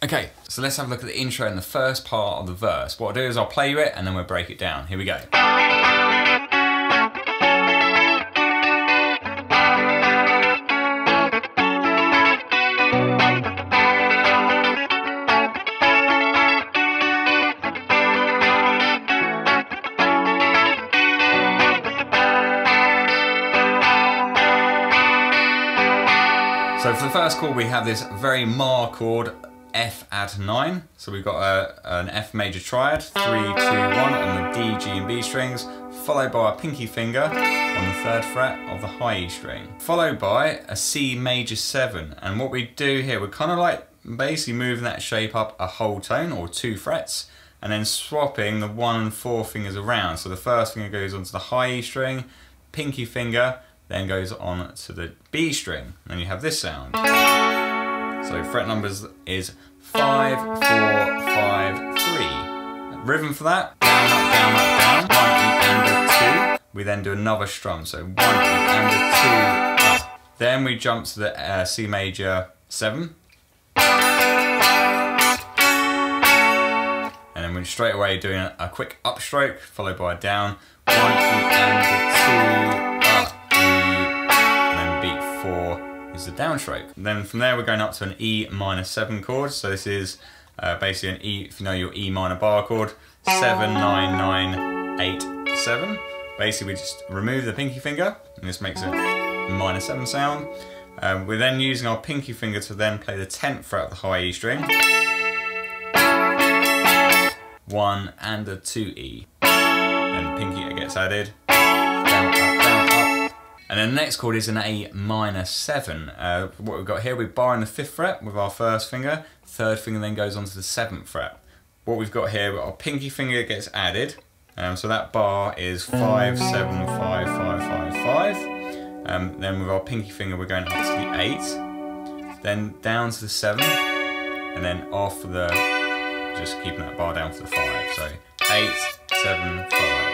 Okay, so let's have a look at the intro and the first part of the verse. What I'll do is I'll play you it and then we'll break it down. Here we go. So for the first chord we have this very Ma chord, F add 9. So we've got an F major triad, 3, 2, 1 on the D, G and B strings, followed by a pinky finger on the 3rd fret of the high E string, followed by a C major 7. And what we do here, we're kind of like basically moving that shape up a whole tone or 2 frets, and then swapping the 1 and 4 fingers around. So the first finger goes onto the high E string, pinky finger then goes on to the B string, and then you have this sound. So fret numbers is 5, 4, 5, 3. Rhythm for that, down, up, down, 1, E and a 2. We then do another strum, so 1, E and a 2, up. Then we jump to the C major 7. And then we're straight away doing a quick upstroke, followed by a down, 1, E and a 2, is the downstroke. Then from there we're going up to an E minor 7 chord. So this is basically an E, if you know your E minor bar chord, 7, 9, 9, 8, 7. Basically we just remove the pinky finger and this makes a minor 7 sound. We're then using our pinky finger to then play the 10th fret of the high E string. 1 and a 2E. Then the pinky gets added. Down, up, down, up. And then the next chord is an A minor 7. What we've got here, we're barring the 5th fret with our 1st finger, 3rd finger then goes onto the 7th fret. What we've got here, our pinky finger gets added, so that bar is 5, 7, 5, 5, 5, 5. Then with our pinky finger we're going up to the 8, then down to the 7, and then off the, just keeping that bar down for the 5. So 8, 7, 5.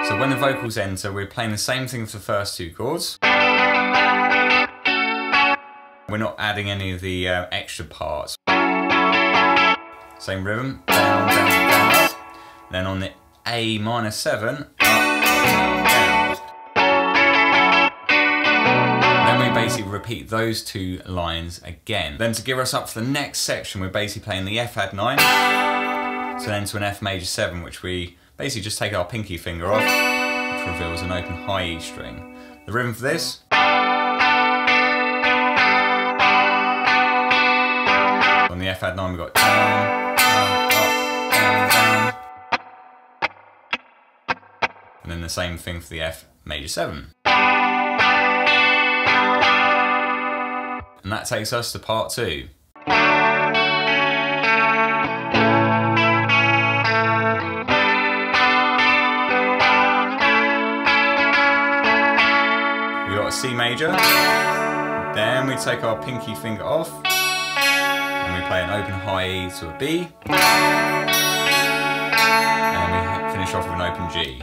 So when the vocals enter, we're playing the same thing for the first 2 chords. We're not adding any of the extra parts. Same rhythm, down, down, down, up. Then on the A minor 7, up, down, down. Then we basically repeat those 2 lines again. Then to gear us up for the next section, we're basically playing the F add 9, so then to an F major 7, which we basically just take our pinky finger off, which reveals an open high E string. The rhythm for this. On the F add 9 we've got down, down, up, down, down. And then the same thing for the F major 7. And that takes us to part 2. C major, then we take our pinky finger off and we play an open high E to a B, and we finish off with an open G.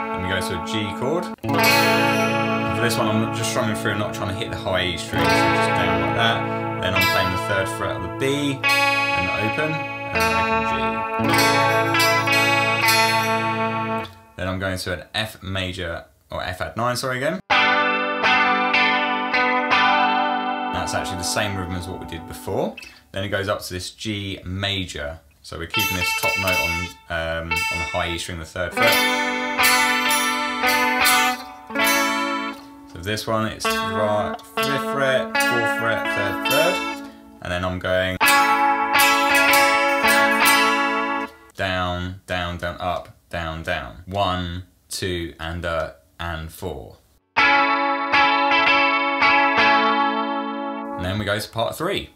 Then we go to a G chord. And for this one I'm just strumming through, not trying to hit the high E string, so just down like that. Then I'm playing the 3rd fret of the B, and open, and an open G. Then I'm going to an F major, or F add 9, sorry again. That's actually the same rhythm as what we did before. Then it goes up to this G major. So we're keeping this top note on the high E string, the 3rd fret. So this one, it's 5th fret, 4th fret, 3rd, 3rd. And then I'm going down, down, down, up, down, down. 1, 2, and 4. And then we go to part 3.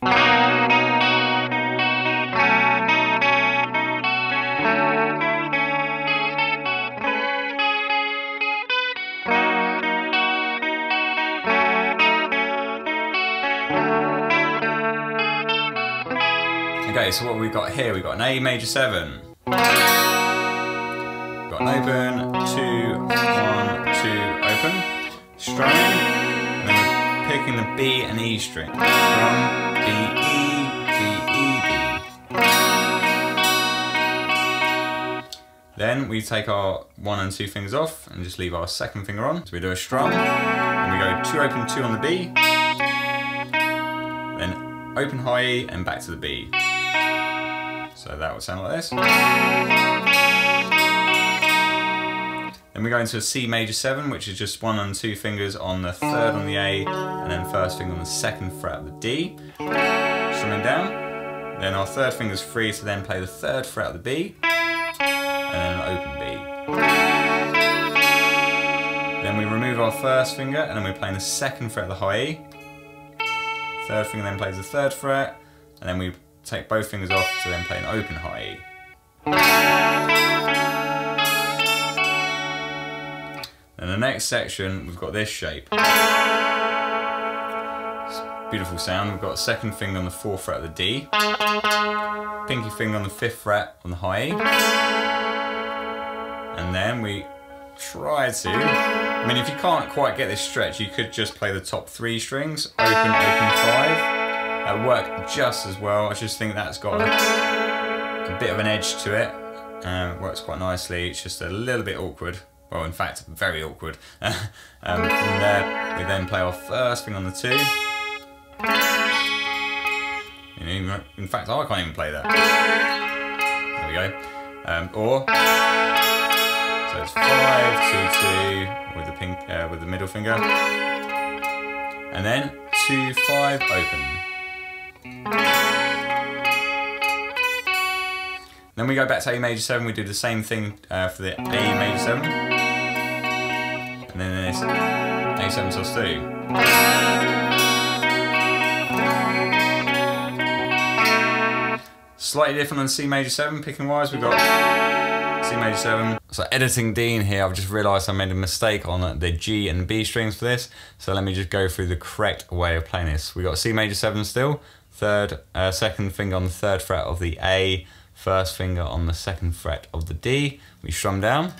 Okay, Okay, so what have we got here? We've got an A major 7. We've got an open, 2, 1, 2, open, strumming, and then we're picking the B and E string. Strum, B, E, B, E, B. Then we take our 1 and 2 fingers off and just leave our second finger on. So we do a strum, and we go 2 open, 2 on the B, then open high E and back to the B. So that would sound like this. Then we go into a C major 7, which is just 1 and 2 fingers on the 3rd on the A, and then first finger on the 2nd fret of the D. Strumming down. Then our 3rd finger's free to then play the 3rd fret of the B, and then an open B. Then we remove our 1st finger, and then we're playing the 2nd fret of the high E. 3rd finger then plays the 3rd fret, and then we take both fingers off to then play an open high E. And the next section, we've got this shape. It's a beautiful sound. We've got a 2nd finger on the 4th fret of the D, pinky finger on the 5th fret on the high E, and then we try to, I mean, if you can't quite get this stretch, you could just play the top 3 strings, open, open 5. That would work just as well. I just think that's got a bit of an edge to it. It works quite nicely. It's just a little bit awkward. Well, in fact, very awkward. From there, we then play our 1st finger on the 2. You know, in fact, I can't even play that. There we go. So it's 5, 2, 2 with the with the middle finger, and then 2, 5, open. Then we go back to A major 7. We do the same thing for the A major 7, and then there's A7 sus2. Slightly different than C major 7 picking wise. We've got C major 7. So editing Dean here, I've just realised I made a mistake on the G and B strings for this. So let me just go through the correct way of playing this. We've got C major 7 still, 2nd finger on the 3rd fret of the A, 1st finger on the 2nd fret of the D. We strum down.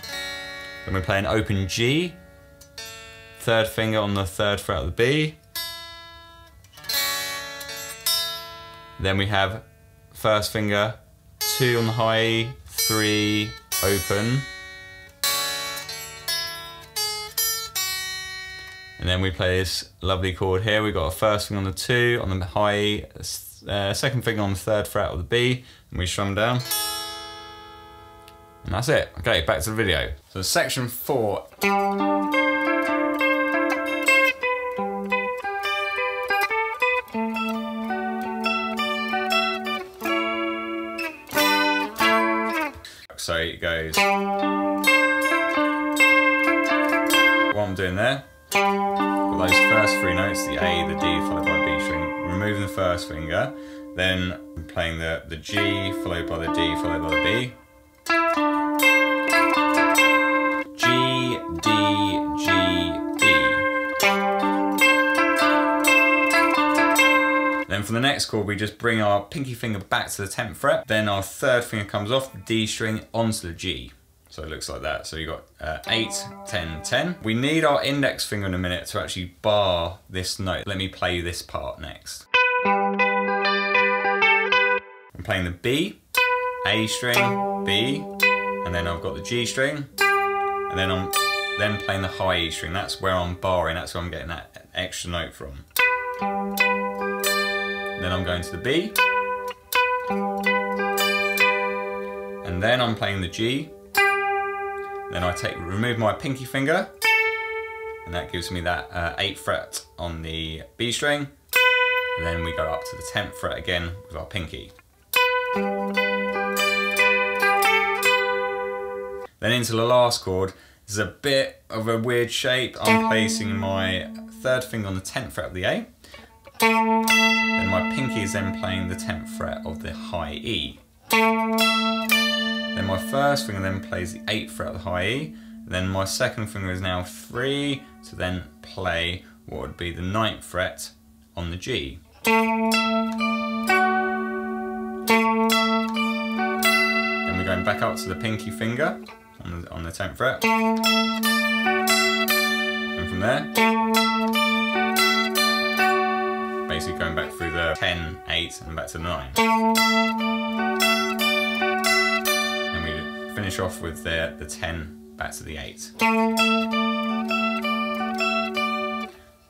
Then we play an open G, 3rd finger on the 3rd fret of the B. Then we have 1st finger, 2 on the high E, 3, open. And then we play this lovely chord here. We've got a 1st finger on the 2 on the high E, 2nd finger on the 3rd fret of the B, and we strum down. And that's it. Okay, back to the video. So section 4. So it goes. What I'm doing there, got those first 3 notes, the A, the D, followed by the B string, removing the 1st finger, then playing the G, followed by the D, followed by the B. G, D, G, B. Then for the next chord, we just bring our pinky finger back to the 10th fret, then our 3rd finger comes off the D string onto the G. So it looks like that. So you got 8, 10, 10. We need our index finger in a minute to actually bar this note. Let me play this part next. I'm playing the B, A string, B, and then I've got the G string, and then I'm playing the high E string. That's where I'm barring, that's where I'm getting that extra note from. Then I'm going to the B, and then I'm playing the G. Then I remove my pinky finger, and that gives me that 8th fret on the B string. And then we go up to the 10th fret again with our pinky. Then into the last chord. This is a bit of a weird shape. I'm placing my 3rd finger on the 10th fret of the A. Then my pinky is then playing the 10th fret of the high E. Then my 1st finger then plays the 8th fret of the high E. Then my 2nd finger is now free to then play what would be the 9th fret on the G. we're going back up to the pinky finger on the 10th fret. And from there, basically going back through the 10, 8 and back to the 9. And we finish off with the 10 back to the 8.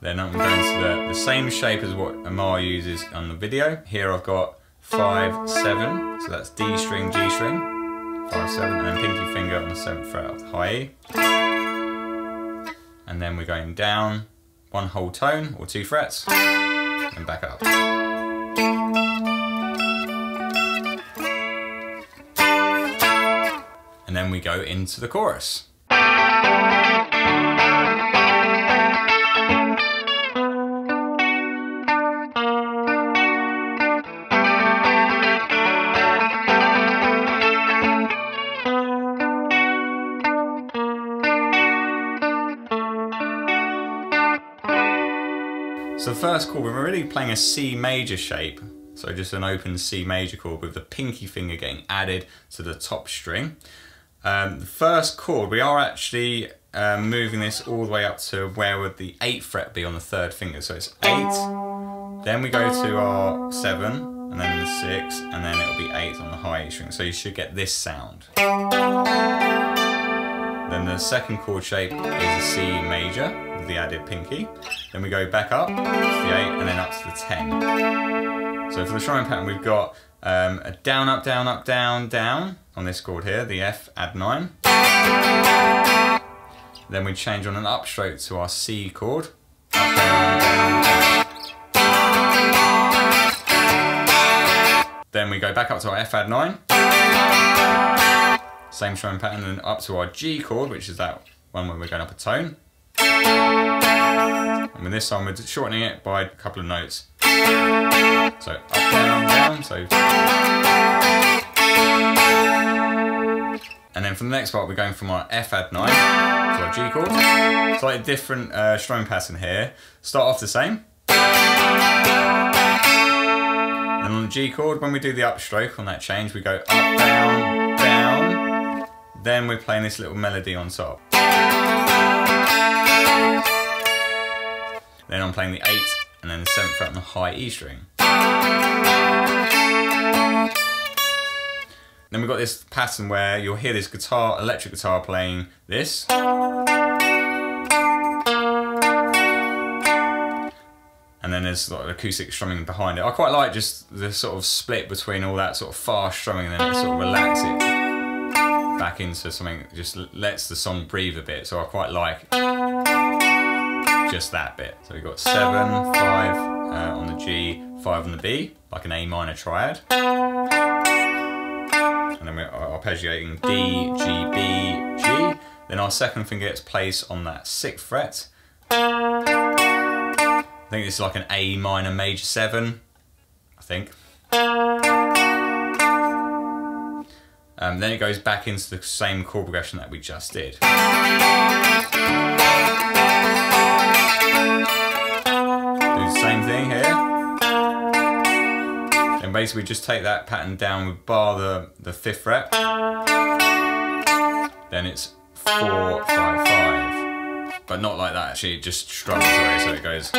Then I'm going to the same shape as what Amar uses on the video. Here I've got 5, 7, so that's D string, G string, 5, 7, and then pinky finger on the 7th fret of the high E. And then we're going down 1 whole tone or 2 frets, and back up. And then we go into the chorus. So the first chord, we're really playing a C major shape. So just an open C major chord with the pinky finger getting added to the top string. The first chord, we are actually moving this all the way up to where would the 8th fret be on the 3rd finger. So it's 8, then we go to our 7, and then the 6, and then it'll be 8 on the high E string. So you should get this sound. Then the second chord shape is a C major with the added pinky. Then we go back up to the 8 and then up to the 10. So for the strumming pattern, we've got a down, up, down, up, down, down on this chord here, the F, add 9. Then we change on an upstroke to our C chord. Up, down, down, down. Then we go back up to our F, add 9. Same strumming pattern, and up to our G chord, which is that one where we're going up a tone. And with this time we're shortening it by a couple of notes. So up, down, down, so. And then from the next part we're going from our F add 9 to our G chord. Slightly different strumming pattern here. Start off the same. And on the G chord, when we do the upstroke on that change, we go up, down, down. Then we're playing this little melody on top. Then I'm playing the 8 and then the 7th fret on the high E string. Then we've got this pattern where you'll hear this guitar, electric guitar playing this. And then there's sort of acoustic strumming behind it. I quite like just the sort of split between all that sort of fast strumming and then it sort of relax it back into something that just lets the song breathe a bit. So I quite like just that bit. So we've got 7, 5 on the G, 5 on the B, like an A minor triad. And then we're arpeggiating D, G, B, G. Then our second finger gets placed on that 6th fret. I think this is like an A minor major 7, I think. Then it goes back into the same chord progression that we just did. Do the same thing here. Then basically just take that pattern down with bar the 5th fret. Then it's 4, 5, 5. But not like that actually, it just strums away, so it goes.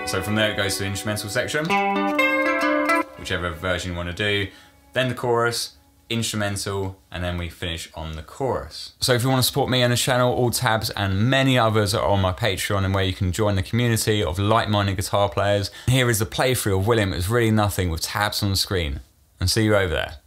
So from there it goes to the instrumental section, whichever version you want to do, then the chorus, instrumental, and then we finish on the chorus. So if you want to support me and the channel, all tabs and many others are on my Patreon, and where you can join the community of like-minded guitar players. Here is the playthrough of William It's Really Nothing with tabs on the screen, and see you over there.